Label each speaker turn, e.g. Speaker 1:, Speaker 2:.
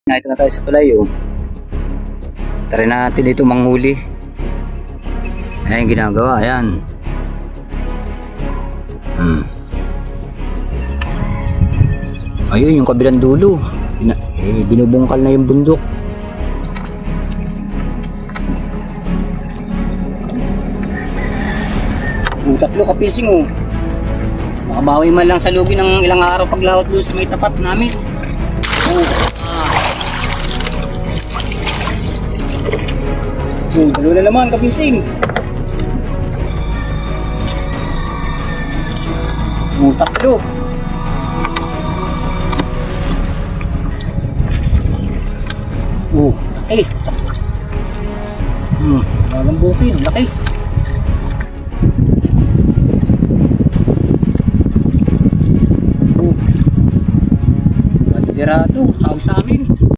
Speaker 1: Ito na tayo sa tulay, oh. Try natin dito manghuli. Ayan yung ginagawa, ayan. Ayun, yung kabilang dulo. Binubungkal na yung bundok. Tatlo kapising, oh. Makabawi man lang sa lugi ng ilang araw paglahot doon sa may tapat namin. Dalo na naman kapising. Tatlo. Laki. Lalambukin, laki. Bandirado, tawag sa amin.